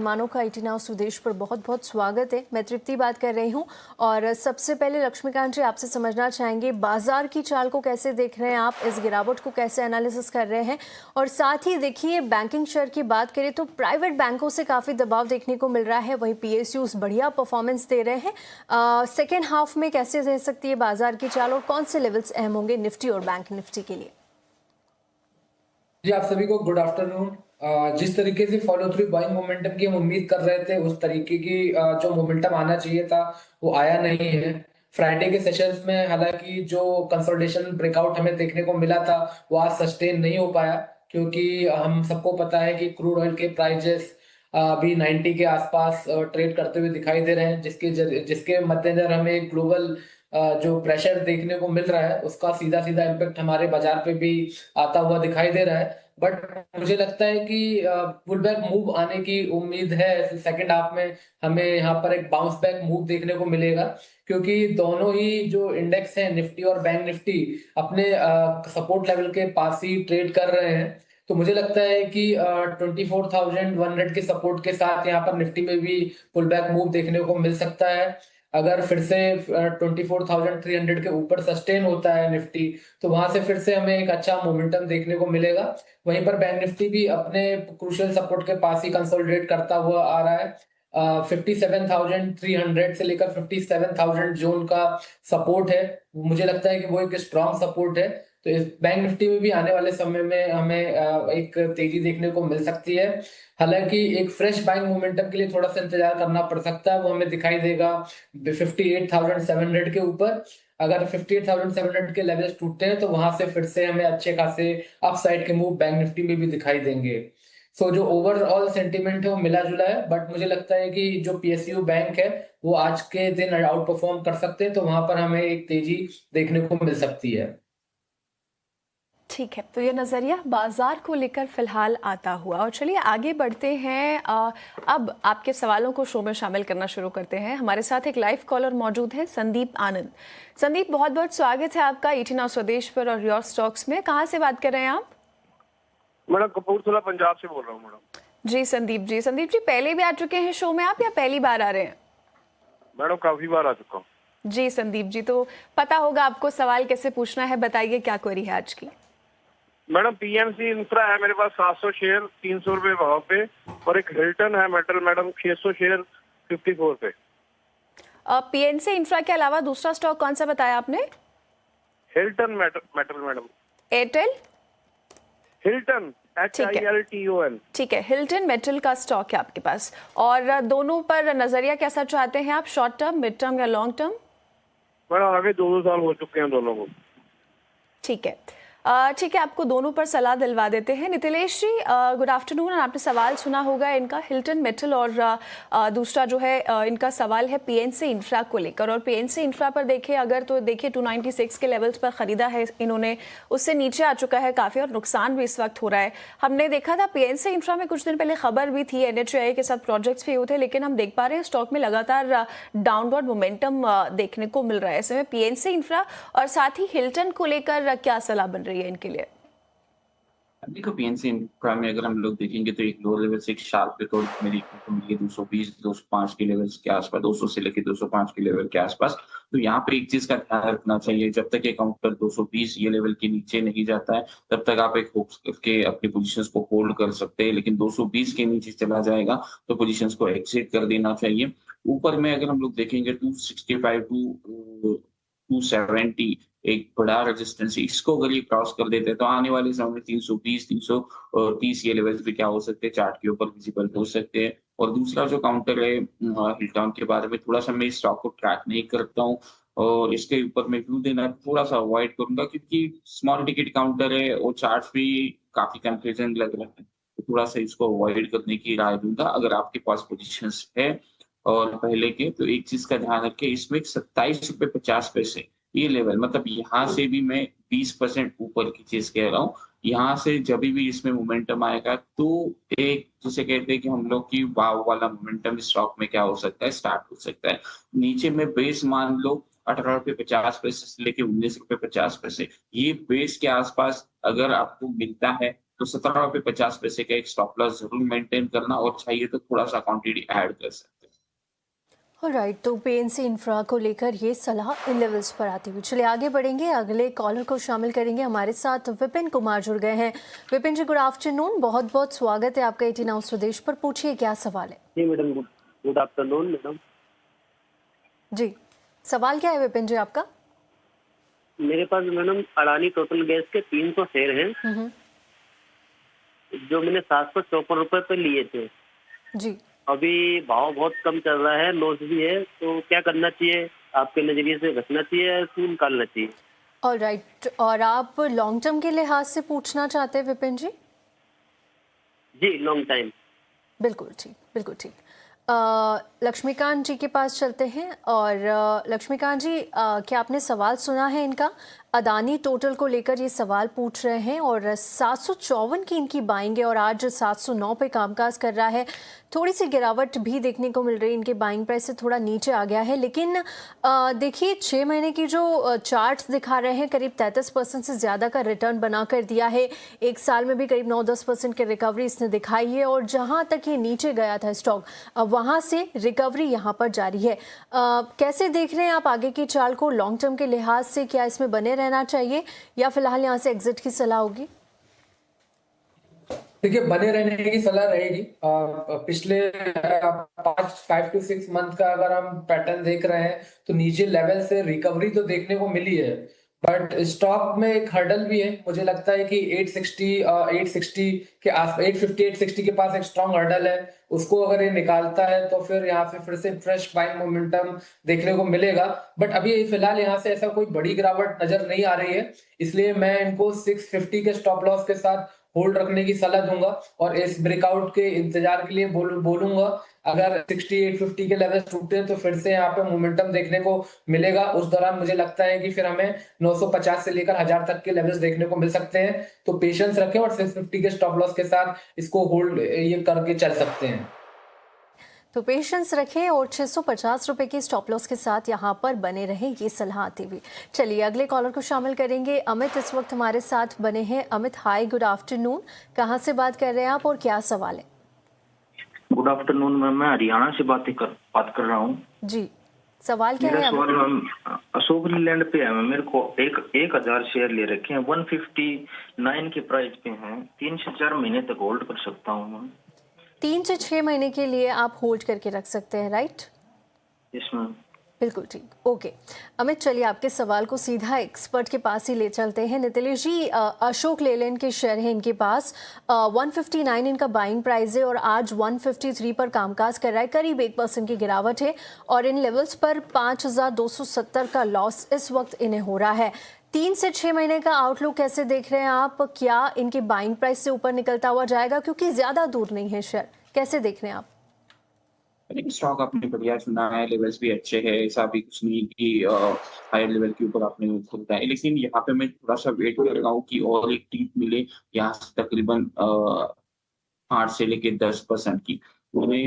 मेहमानों का 18 नाउ स्वदेश पर बहुत बहुत स्वागत है। मैं तृप्ति बात कर रही हूं और सबसे पहले लक्ष्मीकांत जी आपसे समझना चाहेंगे बाजार की चाल को कैसे देख रहे हैं आप, इस गिरावट को कैसे एनालिसिस कर रहे हैं और साथ ही देखिए बैंकिंग शेयर की बात करें तो प्राइवेट बैंकों से काफ़ी दबाव देखने को मिल रहा है, वहीं PSUs बढ़िया परफॉर्मेंस दे रहे हैं। सेकेंड हाफ में कैसे रह सकती है बाजार की चाल और कौन से लेवल्स अहम होंगे निफ्टी और बैंक निफ्टी के लिए? जी, आप सभी को गुड आफ्टरनून। जिस तरीके से फॉलो थ्रू बाइंग मोमेंटम की हम उम्मीद कर रहे थे, उस तरीके की जो मोमेंटम आना चाहिए था वो आया नहीं है। फ्राइडे के सेशंस में हालांकि जो कंसोलिडेशन ब्रेकआउट हमें देखने को मिला था वो आज सस्टेन नहीं हो पाया, क्योंकि हम सबको पता है कि क्रूड ऑयल के प्राइजेस अभी 90 के आसपास ट्रेड करते हुए दिखाई दे रहे हैं, जिसके मद्देनजर हमें ग्लोबल जो प्रेशर देखने को मिल रहा है उसका सीधा सीधा इम्पेक्ट हमारे बाजार पे भी आता हुआ दिखाई दे रहा है। बट मुझे लगता है कि पुल बैक मूव आने की उम्मीद है। सेकंड हाफ में हमें यहाँ पर एक बाउंस बैक मूव देखने को मिलेगा, क्योंकि दोनों ही जो इंडेक्स हैं निफ्टी और बैंक निफ्टी अपने सपोर्ट लेवल के पास ही ट्रेड कर रहे हैं। तो मुझे लगता है कि 24,100 के सपोर्ट के साथ यहाँ पर निफ्टी में भी पुल बैक मूव देखने को मिल सकता है। अगर फिर से 24,300 के ऊपर सस्टेन होता है निफ्टी, तो वहां से फिर से हमें एक अच्छा मोमेंटम देखने को मिलेगा। वहीं पर बैंक निफ्टी भी अपने क्रूशियल सपोर्ट के पास ही कंसोलिडेट करता हुआ आ रहा है। 57,300 से लेकर 57,000 जोन का सपोर्ट है, मुझे लगता है कि वो एक स्ट्रॉन्ग सपोर्ट है। तो इस बैंक निफ्टी में भी आने वाले समय में हमें एक तेजी देखने को मिल सकती है। हालांकि एक फ्रेश बाइंग मोमेंटम के लिए थोड़ा सा इंतजार करना पड़ सकता है, वो हमें दिखाई देगा 58,700 के ऊपर। अगर 58,700 के लेवल्स टूटते हैं तो वहां से फिर से हमें अच्छे खासे अपसाइड के मूव बैंक निफ्टी में भी दिखाई देंगे। सो जो ओवरऑल सेंटीमेंट है वो मिला जुला है, बट मुझे लगता है कि जो PSU बैंक है वो आज के दिन आउट परफॉर्म कर सकते हैं, तो वहां पर हमें एक तेजी देखने को मिल सकती है। ठीक है, तो ये नज़रिया बाजार को लेकर फिलहाल आता हुआ और चलिए आगे बढ़ते हैं। अब आपके सवालों को शो में शामिल करना शुरू करते हैं। हमारे साथ एक लाइव कॉलर मौजूद है, संदीप आनंद। संदीप, बहुत बहुत स्वागत है आपका 18 नाउ स्वदेश पर और योर स्टॉक्स में। कहाँ से बात कर रहे हैं आप? मैडम कपूरथला पंजाब से बोल रहा हूँ मैडम। जी संदीप जी, पहले भी आ चुके हैं शो में आप या पहली बार आ रहे हैं? मैडम काफी बार आ चुका हूँ। जी संदीप जी, तो पता होगा आपको सवाल कैसे पूछना है, बताइए क्या क्वेरी है आज की? मैडम PNC इंफ्रा है मेरे पास 700 शेयर 300 रुपए भाव पे, और एक हिल्टन है मेटल मैडम 600 शेयर 54 पे। PNC इंफ्रा के अलावा दूसरा स्टॉक कौन सा बताया आपने? Hilton metal madam. Airtel? Hilton HILTON। ठीक है, हिल्टन मेटल का स्टॉक है आपके पास। और दोनों पर नजरिया कैसा चाहते हैं आप, शॉर्ट टर्म, मिड टर्म या लॉन्ग टर्म? मैडम आगे 2 साल हो चुके हैं दोनों को। ठीक है, आपको दोनों पर सलाह दिलवा देते हैं। नितिलेश जी, गुड आफ्टरनून। आपने सवाल सुना होगा इनका, हिल्टन मेटल, और दूसरा जो है इनका सवाल है PNC इंफ्रा को लेकर। और PNC इंफ्रा पर देखें अगर, तो देखिए 296 के लेवल्स पर ख़रीदा है इन्होंने, उससे नीचे आ चुका है काफ़ी और नुकसान भी इस वक्त हो रहा है। हमने देखा था PNC इंफ्रा में कुछ दिन पहले खबर भी थी, NHAI के साथ प्रोजेक्ट्स भी हुए थे, लेकिन हम देख पा रहे हैं स्टॉक में लगातार डाउनवर्ड मोमेंटम देखने को मिल रहा है। ऐसे में PNC इंफ्रा और साथ ही हिल्टन को लेकर क्या सलाह बन रही है इनके लिए? देखो, PNC इंफ्रा में अगर हम लोग देखेंगे तो एक लो लेवल से एक शार्प रिकॉर्ड मेरी को मिली है 220-205 के लेवल्स के आसपास, 200 से लेकर 205 के लेवल के आसपास। तो यहाँ पे एक चीज का ध्यान रखना चाहिए, जब तक ये काउंटर 220 ये लेवल के नीचे नहीं जाता है तब तक आप एक होप्स करके अपनी पोजीशंस को होल्ड कर सकते हैं, लेकिन 220 के नीचे चला जाएगा तो पोजीशंस को एग्जिट कर देना चाहिए। ऊपर में अगर हम लोग देखेंगे 265 टू 270 एक बड़ा रेजिस्टेंस, इसको अगर ये क्रॉस कर देते हैं तो आने वाले समय में 320 330 ये लेवल्स भी क्या हो सकते हैं, चार्ट के ऊपर विजिबल हो सकते हैं। और दूसरा जो काउंटर है हिल्टन के बारे में थोड़ा सा मैं इस स्टॉक को ट्रैक नहीं करता हूँ और इसके ऊपर मैं व्यू देना थोड़ा सा अवॉइड करूंगा, क्योंकि स्मॉल टिकट काउंटर है और चार्ट भी काफी कंफ्यूजन लग रहा है, तो थोड़ा सा इसको अवॉइड करने की राय दूंगा। अगर आपके पास पोजिशन है और पहले के, तो एक चीज का ध्यान रखें, इसमें 27.50 रुपए ये लेवल, मतलब यहाँ से भी मैं 20% ऊपर की चीज कह रहा हूँ। यहाँ से जब भी इसमें मोमेंटम आएगा तो एक जिसे कहते हैं कि हम लोग की वाव वाला मोमेंटम स्टॉक में क्या हो सकता है, स्टार्ट हो सकता है। नीचे में बेस मान लो 18.50 रुपए से लेके 19.50 रुपए, ये बेस के आसपास अगर आपको मिलता है तो 17 रुपए 50 पैसे का एक स्टॉप लॉस जरूर मेंटेन करना, और चाहिए तो थोड़ा सा क्वांटिटी ऐड कर सकते हैं। ऑलराइट, तो पीएनसी इंफ्रा को लेकर ये सलाह इन लेवल्स पर आती हुई। चलिए आगे बढ़ेंगे, अगले कॉलर को शामिल करेंगे। हमारे साथ विपिन कुमार जुड़ गए हैं। विपिन जी, गुड आफ्टरनून, बहुत बहुत स्वागत है आपका 18 हाउस स्वदेश पर। पूछिए क्या सवाल है। जी मैडम, गुड आफ्टरनून मैडम। जी, सवाल क्या है विपिन जी आपका? मेरे पास मैडम अडानी टोटल गैस के 300 शेयर हैं, जो मैंने 754 रुपए पे लिए थे। जी, अभी भाव बहुत कम चल रहा है, लॉस भी है, तो क्या करना चाहिए आपके नजरिए से? रखना चाहिए या क्यों निकालना चाहिए? ऑलराइट, और आप लॉन्ग टर्म के लिहाज से पूछना चाहते हैं विपिन जी? जी, लॉन्ग टाइम। बिल्कुल ठीक, बिल्कुल ठीक। लक्ष्मीकांत जी के पास चलते हैं। और लक्ष्मीकांत जी, क्या आपने सवाल सुना है इनका? अदानी टोटल को लेकर ये सवाल पूछ रहे हैं और 754 की इनकी बाइंग है और आज 709 पे कामकाज कर रहा है। थोड़ी सी गिरावट भी देखने को मिल रही है, इनके बाइंग प्राइस से थोड़ा नीचे आ गया है। लेकिन देखिए 6 महीने की जो चार्ट्स दिखा रहे हैं, करीब 33% से ज़्यादा का रिटर्न बना कर दिया है। एक साल में भी करीब 9-10% की रिकवरी इसने दिखाई है। और जहाँ तक ये नीचे गया था स्टॉक, वहाँ से रिकवरी यहाँ पर जारी है। कैसे देख रहे हैं आप आगे की चाल को लॉन्ग टर्म के लिहाज से? क्या इसमें बने रहना चाहिए या फिलहाल यहाँ से एग्जिट की सलाह होगी? देखिए, बने रहने की सलाह रहेगी। पिछले 5 to 6 मंथ का अगर हम पैटर्न देख रहे हैं तो नीचे लेवल से रिकवरी तो देखने को मिली है, बट स्टॉक में एक हर्डल भी है। मुझे लगता है कि 860 के आस 850 860 के पास एक स्ट्रॉन्ग हर्डल है। उसको अगर ये निकालता है तो फिर यहाँ पे फिर से फ्रेश बाइंग मोमेंटम देखने को मिलेगा। बट अभी फिलहाल यहाँ से ऐसा कोई बड़ी गिरावट नजर नहीं आ रही है, इसलिए मैं इनको 650 के स्टॉप लॉस के साथ होल्ड रखने की सलाह दूंगा और इस ब्रेकआउट के इंतजार के लिए बोलूंगा। अगर 6850 के लेवल टूटते हैं तो फिर से यहाँ पे मोमेंटम देखने को मिलेगा। उस दौरान मुझे लगता है कि फिर हमें 950 से लेकर 1000 तक के लेवल्स देखने को मिल सकते हैं। तो पेशेंस रखें और 650 के स्टॉप लॉस के साथ इसको होल्ड ये करके चल सकते हैं। तो पेशेंस रखें और 650 रुपए के स्टॉप लॉस के साथ यहाँ पर बने रहें, ये सलाह आती हुई। चलिए अगले कॉलर को शामिल करेंगे। अमित इस वक्त हमारे साथ बने हैं। अमित, हाय, गुड आफ्टरनून, कहाँ से बात कर रहे हैं आप और क्या सवाल है? गुड आफ्टरनून मैम, मैं हरियाणा से बात कर रहा हूँ। जी, सवाल क्या मेरा है? सवाल मैम अशोक लीलैंड पे है। मेरे को 1000 शेयर ले रखे हैं, 159 के प्राइस पे हैं। 3 से 4 महीने तक होल्ड कर सकता हूँ मैम। 3 से 6 महीने के लिए आप होल्ड करके रख सकते हैं, राइट? Yes ma'am. बिल्कुल ठीक, ओके। अमित, चलिए आपके सवाल को सीधा एक्सपर्ट के पास ही ले चलते हैं। नितिलेश जी, अशोक लेलैंड के शेयर हैं इनके पास, 159 इनका बाइंग प्राइस है और आज 153 पर कामकाज कर रहा है। करीब 1% की गिरावट है और इन लेवल्स पर 5270 का लॉस इस वक्त इन्हें हो रहा है। 3 से 6 महीने का आउटलुक कैसे देख रहे हैं आप? क्या इनके बाइंग प्राइस से ऊपर निकलता हुआ जाएगा, क्योंकि ज्यादा दूर नहीं है शेयर? कैसे देख रहे हैं आप? स्टॉक आपने बढ़िया चुना है, लेवल्स भी अच्छे हैं, ऐसा भी कुछ नहीं कि हायर लेवल के ऊपर आपने खुलता है। लेकिन यहाँ पे मैं थोड़ा सा वेट कर रहा हूँ कि और एक टीप मिले यहाँ से तकरीबन 8 से लेके 10% की। मैंने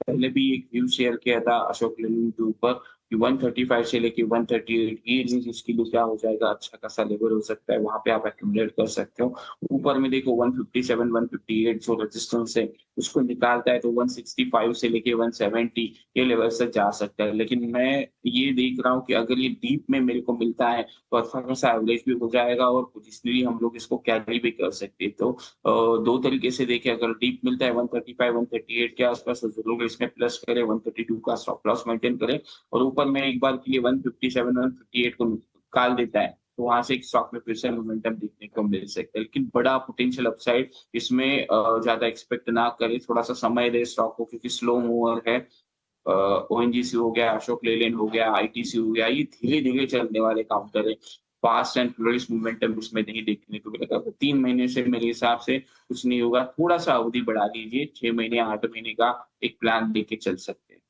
पहले भी एक व्यू शेयर किया था अशोक लेलैंड के ऊपर कि 135 से लेके 138 ये रेंज इसके लिए क्या हो जाएगा, अच्छा खासा लेवल हो सकता है, वहां पे आप एक्यूमुलेट कर सकते हो। ऊपर में देखो 157 158 जो रेजिस्टेंस है उसको निकालता है तो 165 से लेके 170 ये लेवल से जा सकता है। लेकिन मैं ये देख रहा हूँ कि अगर ये डीप में मेरे को मिलता है तो अच्छा खासा एवरेज भी हो जाएगा और पोजिशनली हम लोग इसको कैरी भी कर सकते हैं। तो दो तरीके से देखें, अगर डीप मिलता है 135 138 के आसपास तो जरूर इसमें प्लस करें, 132 का स्टॉप लॉस मेंटेन करें और ऊपर में एक बार के लिए 157 158 को निकाल देता है तो वहां से एक स्टॉक में फिर से मोमेंटम देखने को मिल सकता है। लेकिन बड़ा पोटेंशियल अपसाइड इसमें ज्यादा एक्सपेक्ट ना करें, थोड़ा सा समय दे स्टॉक को क्योंकि स्लो मूवर है। ओएनजीसी हो गया, अशोक लेलैंड हो गया, आईटीसी हो गया, ये धीरे धीरे चलने वाले काउंटर है। फास्ट एंड फ्लोरिश मोमेंटम इसमें नहीं देखने को मिलेगा। 3 महीने से मेरे हिसाब से कुछ नहीं होगा, थोड़ा सा अवधि बढ़ा लीजिए, 6 महीने 8 महीने का एक प्लान लेके चल सकते हैं।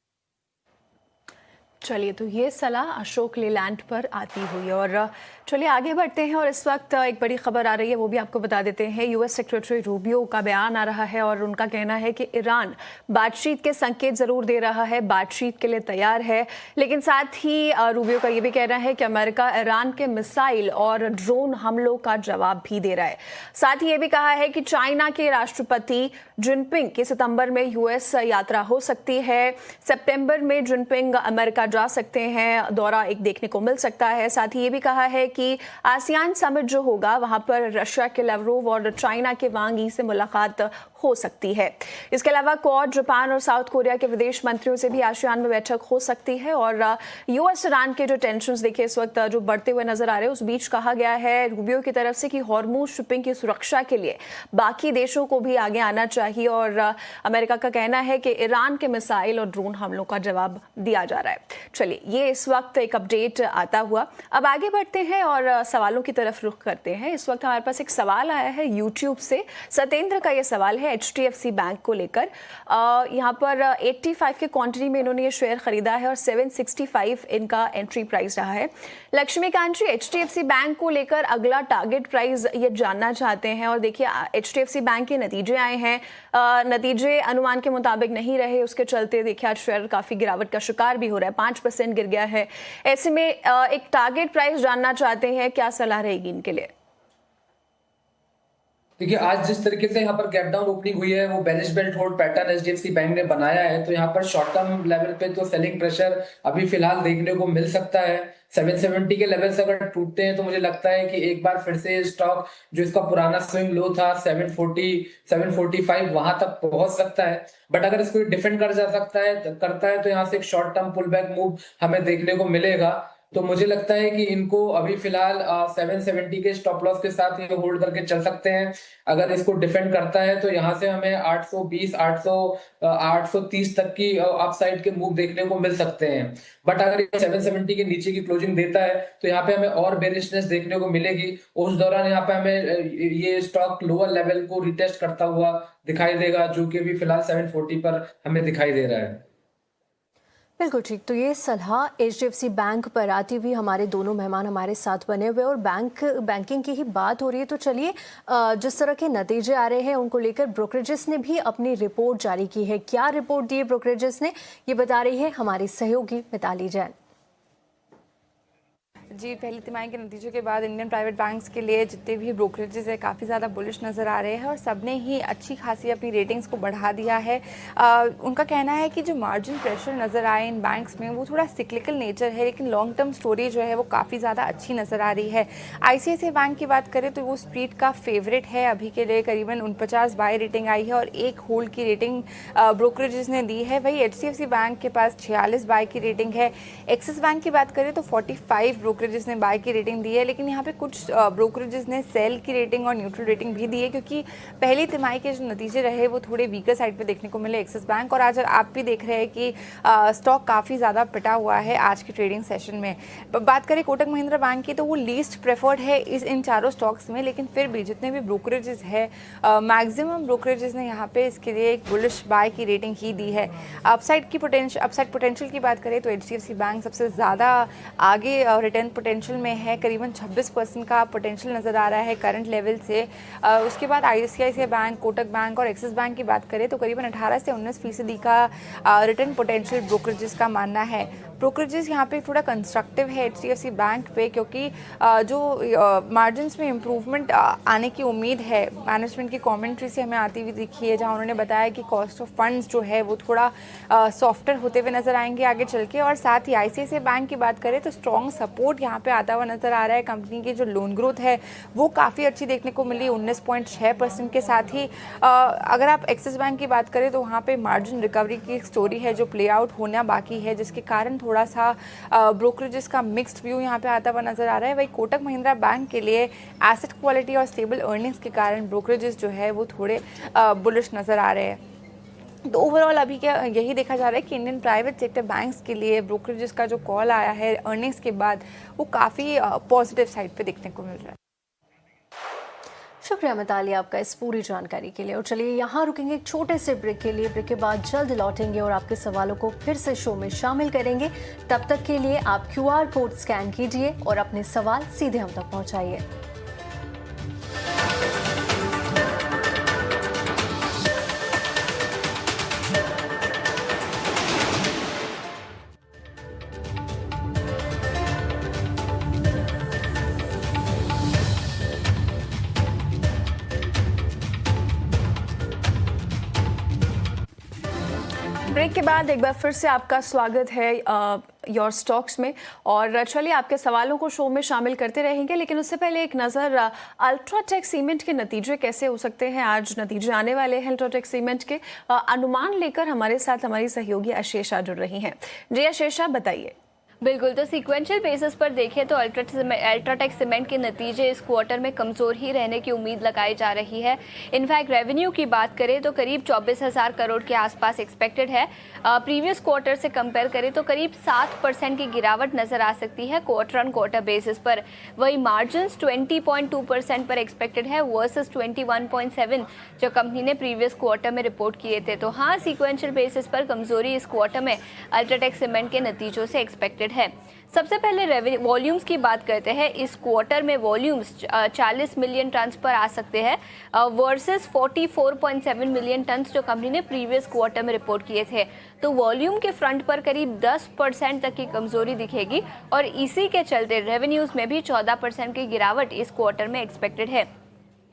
चलिए, तो ये सलाह अशोक लेलैंड पर आती हुई और चलिए आगे बढ़ते हैं। और इस वक्त एक बड़ी खबर आ रही है, वो भी आपको बता देते हैं। यूएस सेक्रेटरी रूबियो का बयान आ रहा है और उनका कहना है कि ईरान बातचीत के संकेत जरूर दे रहा है, बातचीत के लिए तैयार है, लेकिन साथ ही रूबियो का ये भी कहना है कि अमेरिका ईरान के मिसाइल और ड्रोन हमलों का जवाब भी दे रहा है। साथ ही ये भी कहा है कि चाइना के राष्ट्रपति जिनपिंग की सितंबर में यूएस यात्रा हो सकती है। सितंबर में जिनपिंग अमेरिका जा सकते हैं, दौरा एक देखने को मिल सकता है। साथ ही ये भी कहा है कि आसियान समिट जो होगा वहां पर रशिया के लावरोव और चाइना के वांग यी से मुलाकात हो सकती है। इसके अलावा क्वाड, जापान और साउथ कोरिया के विदेश मंत्रियों से भी आसियान में बैठक हो सकती है। और यूएस ईरान के जो टेंशन्स देखिए इस वक्त जो बढ़ते हुए नजर आ रहे हैं, उस बीच कहा गया है रूबियो की तरफ से कि हॉर्मुज शिपिंग की सुरक्षा के लिए बाकी देशों को भी आगे आना चाहिए और अमेरिका का कहना है कि ईरान के मिसाइल और ड्रोन हमलों का जवाब दिया जा रहा है। चलिए, ये इस वक्त एक अपडेट आता हुआ। अब आगे बढ़ते हैं और सवालों की तरफ रुख करते हैं। इस वक्त हमारे पास एक सवाल आया है यूट्यूब से। सत्येंद्र का ये सवाल है HDFC बैंक को लेकर। यहाँ पर 85 के क्वांटिटी में इन्होंने ये शेयर खरीदा है और 765 इनका एंट्री प्राइस रहा है। लक्ष्मीकांत जी, HDFC बैंक को लेकर अगला टारगेट प्राइस ये जानना चाहते हैं। और देखिए, HDFC बैंक के नतीजे आए हैं, नतीजे अनुमान के मुताबिक नहीं रहे, उसके चलते देखिए आज शेयर काफी गिरावट का शिकार भी हो रहा है, 5% गिर गया है। ऐसे में एक टारगेट प्राइस जानना चाहते हैं, क्या सलाह रहेगी इनके लिए? देखिए, आज जिस तरीके से यहाँ पर गैप डाउन ओपनिंग हुई है, वो bearish belt hold pattern HDFC bank ने बनाया है, तो यहाँ पर शॉर्ट टर्म लेवल पे तो सेलिंग प्रेशर अभी फिलहाल देखने को मिल सकता है। 770 के लेवल्स अगर टूटते हैं तो मुझे लगता है कि एक बार फिर से स्टॉक जो इसका पुराना स्विंग लो था 740 745 वहां तक पहुंच सकता है। बट अगर इसको डिफेंड करता है तो यहाँ से एक short term pull back move हमें देखने को मिलेगा। तो मुझे लगता है कि इनको अभी फिलहाल 770 के स्टॉप लॉस के साथ ये होल्ड करके चल सकते हैं। अगर इसको डिफेंड करता है तो यहाँ से हमें 820 830 तक की अपसाइड के मूव देखने को मिल सकते हैं। बट अगर ये 770 के नीचे की क्लोजिंग देता है तो यहाँ पे हमें और बेरिशनेस देखने को मिलेगी। उस दौरान यहाँ पे हमें ये स्टॉक लोअर लेवल को रिटेस्ट करता हुआ दिखाई देगा, जो कि अभी फिलहाल 740 पर हमें दिखाई दे रहा है। बिल्कुल ठीक। तो ये सलाह HDFC बैंक पर आती हुई हमारे दोनों मेहमान हमारे साथ बने हुए और बैंकिंग की ही बात हो रही है। तो चलिए, जिस तरह के नतीजे आ रहे हैं उनको लेकर ब्रोकरेजेस ने भी अपनी रिपोर्ट जारी की है। क्या रिपोर्ट दी है ब्रोकरेजेस ने, ये बता रही है हमारी सहयोगी मिताली जैन। जी, पहली तिमाही के नतीजों के बाद इंडियन प्राइवेट बैंक्स के लिए जितने भी ब्रोकरेजेस है काफ़ी ज़्यादा बुलिश नज़र आ रहे हैं और सबने ही अच्छी खासी अपनी रेटिंग्स को बढ़ा दिया है। उनका कहना है कि जो मार्जिन प्रेशर नज़र आए इन बैंक्स में वो थोड़ा सिक्लिकल नेचर है, लेकिन लॉन्ग टर्म स्टोरी जो है वो काफ़ी ज़्यादा अच्छी नज़र आ रही है। ICICI बैंक की बात करें तो वो स्ट्रीट का फेवरेट है, अभी के लिए करीबन 49 बाय रेटिंग आई है और 1 होल्ड की रेटिंग ब्रोकरेजेस ने दी है। वही HDFC बैंक के पास 46 बाय की रेटिंग है। एक्सिस बैंक की बात करें तो 45 ब्रोकरेजेस ने बाय की रेटिंग दी है, लेकिन यहाँ पे कुछ ब्रोकरेजेस ने सेल की रेटिंग और न्यूट्रल रेटिंग भी दी है, क्योंकि पहली तिमाही के जो नतीजे रहे वो थोड़े वीकर साइड पे देखने को मिले एक्सिस बैंक। और आज आप भी देख रहे हैं कि स्टॉक काफ़ी ज़्यादा पिटा हुआ है आज की ट्रेडिंग सेशन में। बात करें कोटक महिंद्रा बैंक की तो वो लीस्ट प्रेफर्ड है इन चारों स्टॉक्स में, लेकिन फिर भी जितने भी ब्रोकरेजेस है मैक्सिमम ब्रोकरेजेस ने यहाँ पे इसके लिए एक बुलिश बाय की रेटिंग ही दी है। अपसाइड पोटेंशियल की बात करें तो HDFC बैंक सबसे ज़्यादा आगे रिटर्न पोटेंशियल में है, करीबन 26% का पोटेंशियल नज़र आ रहा है करंट लेवल से। उसके बाद ICICI बैंक, कोटक बैंक और एक्सिस बैंक की बात करें तो करीबन 18 से 19% का रिटर्न पोटेंशियल ब्रोकरेजेस का मानना है। ब्रोकरेजेस यहाँ पे थोड़ा कंस्ट्रक्टिव है HDFC बैंक पे, क्योंकि जो मार्जिन्स में इम्प्रूवमेंट आने की उम्मीद है मैनेजमेंट की कमेंट्री से हमें आती हुई दिखी है, जहाँ उन्होंने बताया कि कॉस्ट ऑफ फंड्स जो है वो थोड़ा सॉफ्टर होते हुए नज़र आएंगे आगे चल के। और साथ ही ICICI बैंक की बात करें तो स्ट्रॉन्ग सपोर्ट यहाँ पे आता हुआ नज़र आ रहा है। कंपनी की जो लोन ग्रोथ है वो काफ़ी अच्छी देखने को मिली 19.6% के साथ ही। अगर आप एक्सिस बैंक की बात करें तो वहाँ पे मार्जिन रिकवरी की स्टोरी है जो प्ले आउट होना बाकी है, जिसके कारण थोड़ा सा ब्रोकरेजेस का मिक्स्ड व्यू यहाँ पे आता हुआ नज़र आ रहा है। वही कोटक महिंद्रा बैंक के लिए एसेट क्वालिटी और स्टेबल अर्निंग्स के कारण ब्रोकरेजेस जो है वो थोड़े बुलिश नज़र आ रहे हैं। तो ओवरऑल अभी क्या यही देखा जा रहा है कि इंडियन प्राइवेट सेक्टर बैंक्स के लिए ब्रोकरेजेस का जो कॉल आया है अर्निंग्स के बाद वो काफ़ी पॉजिटिव साइड पे देखने को मिल रहा है। शुक्रिया मिताली आपका इस पूरी जानकारी के लिए। और चलिए यहाँ रुकेंगे एक छोटे से ब्रेक के लिए। ब्रेक के बाद जल्द लौटेंगे और आपके सवालों को फिर से शो में शामिल करेंगे। तब तक के लिए आप QR कोड स्कैन कीजिए और अपने सवाल सीधे हम तक पहुँचाइए। ब्रेक के बाद एक बार फिर से आपका स्वागत है योर स्टॉक्स में। और चलिए आपके सवालों को शो में शामिल करते रहेंगे, लेकिन उससे पहले एक नज़र अल्ट्राटेक सीमेंट के नतीजे कैसे हो सकते हैं। आज नतीजे आने वाले हैं अल्ट्राटेक सीमेंट के, अनुमान लेकर हमारे साथ हमारी सहयोगी अशेषा जुड़ रही हैं। जी अशेषा, बताइए। बिल्कुल, तो सीक्वेंशियल बेसिस पर देखें तो अल्ट्राटेक सीमेंट के नतीजे इस क्वार्टर में कमज़ोर ही रहने की उम्मीद लगाई जा रही है। इनफैक्ट रेवेन्यू की बात करें तो करीब 24,000 करोड़ के आसपास एक्सपेक्टेड है। प्रीवियस क्वार्टर से कंपेयर करें तो करीब 7% की गिरावट नज़र आ सकती है क्वार्टर ऑन क्वार्टर बेसिस पर। वही मार्जिन्स 20.2% पर एक्सपेक्टेड है वर्सेस 21.7 जो कंपनी ने प्रीवियस क्वार्टर में रिपोर्ट किए थे। तो हाँ, सीक्वेंशियल बेसिस पर कमज़ोरी इस क्वार्टर में अल्ट्राटेक सीमेंट के नतीजों से एक्सपेक्टेड है। सबसे पहले वॉल्यूम्स की बात करते हैं। इस क्वार्टर में वॉल्यूम्स 40 मिलियन टन्स पर आ सकते हैं वर्सेस 44.7 मिलियन टन्स जो कंपनी ने प्रीवियस क्वार्टर में रिपोर्ट किए थे। तो वॉल्यूम के फ्रंट पर करीब 10% तक की कमजोरी दिखेगी और इसी के चलते रेवेन्यूज में भी 14% की गिरावट इस क्वार्टर में एक्सपेक्टेड है।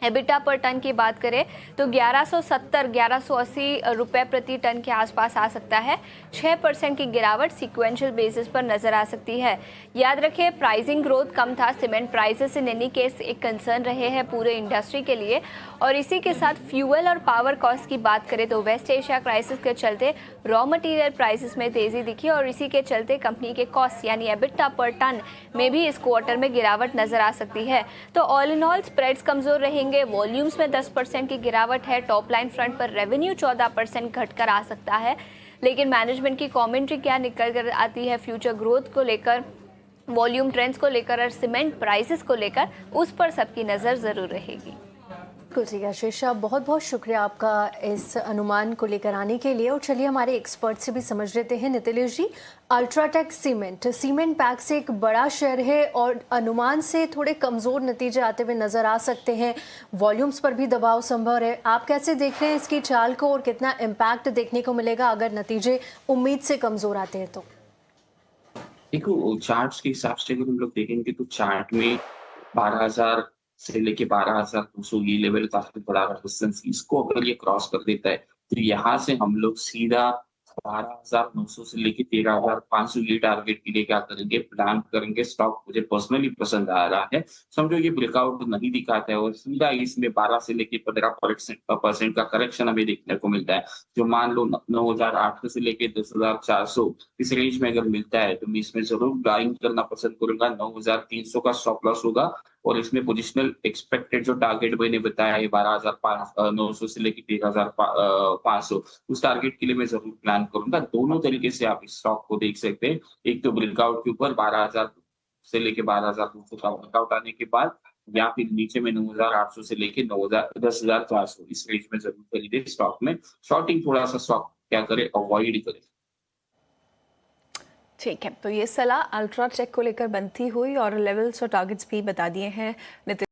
एबिटा पर टन की बात करें तो 1170-1180 रुपए प्रति टन के आसपास आ सकता है। 6% की गिरावट सीक्वेंशियल बेसिस पर नजर आ सकती है। याद रखें, प्राइसिंग ग्रोथ कम था। Cement prices in any case एक कंसर्न रहे हैं पूरे इंडस्ट्री के लिए। और इसी के साथ फ्यूल और पावर कॉस्ट की बात करें तो वेस्ट एशिया क्राइसिस के चलते रॉ मटेरियल प्राइसेस में तेजी दिखी और इसी के चलते कंपनी के कॉस्ट यानी एबिटा पर टन में भी इस क्वार्टर में गिरावट नजर आ सकती है। तो ऑल इन ऑल स्प्रेड्स कमजोर रहेंगे। वॉल्यूम्स में 10% की गिरावट है। टॉप लाइन फ्रंट पर रेवेन्यू 14% घटकर आ सकता है। लेकिन मैनेजमेंट की कमेंट्री क्या निकल कर आती है फ्यूचर ग्रोथ को लेकर, वॉल्यूम ट्रेंड्स को लेकर और सीमेंट प्राइसेस को लेकर, उस पर सबकी नजर जरूर रहेगी। बिल्कुल ठीक है शेषा, बहुत बहुत शुक्रिया आपका इस अनुमान को लेकर आने के लिए। और चलिए हमारे एक्सपर्ट से भी समझ लेते हैं। नितिलेश जी, अल्ट्राटेक सीमेंट पैक से एक बड़ा शेयर है और अनुमान से थोड़े कमज़ोर नतीजे आते हुए नज़र आ सकते हैं। वॉल्यूम्स पर भी दबाव संभव है। आप कैसे देख रहे हैं इसकी चाल को और कितना इम्पैक्ट देखने को मिलेगा अगर नतीजे उम्मीद से कमज़ोर आते हैं तो? देखो, चार्ट्स के हिसाब से अगर हम लोग देखेंगे तो चार्ट में 12,000 से लेके 12,200 ये लेवल काफी बड़ा रेजिस्टेंस। इसको अगर ये क्रॉस कर देता है तो यहाँ से हम लोग सीधा 12,900 से लेके 13,500 ये टारगेट के लिए क्या करेंगे, प्लान करेंगे। स्टॉक मुझे पर्सनली पसंद आ रहा है। समझो ये ब्रेकआउट नहीं दिखाता है और सीधा इसमें 12 से लेके 15% का करेक्शन हमें देखने को मिलता है। जो मान लो 9,800 से लेके 10,400 इस रेंज में अगर मिलता है तो मैं इसमें जरूर बाइंग करना पसंद करूंगा। 9,300 का स्टॉप लॉस होगा और इसमें पोजिशनल एक्सपेक्टेड जो टारगेट मैंने बताया है 12,900 से लेके 13,500 उस टारगेट के लिए मैं जरूर प्लान करूंगा। दोनों तरीके से आप इस स्टॉक को देख सकते हैं। एक तो ब्रेकआउट के ऊपर 12,000 से लेके 12,200 का ब्रेकआउट आने के बाद, या फिर नीचे में 9,800 से लेके 10,400 इस रेंज में जरूर खरीदे स्टॉक में। शॉर्टिंग थोड़ा सा स्टॉक क्या करे, अवॉइड करे। ठीक है, तो ये सलाह अल्ट्राटेक को लेकर बनती हुई और लेवल्स और टारगेट्स भी बता दिए हैं नितिन।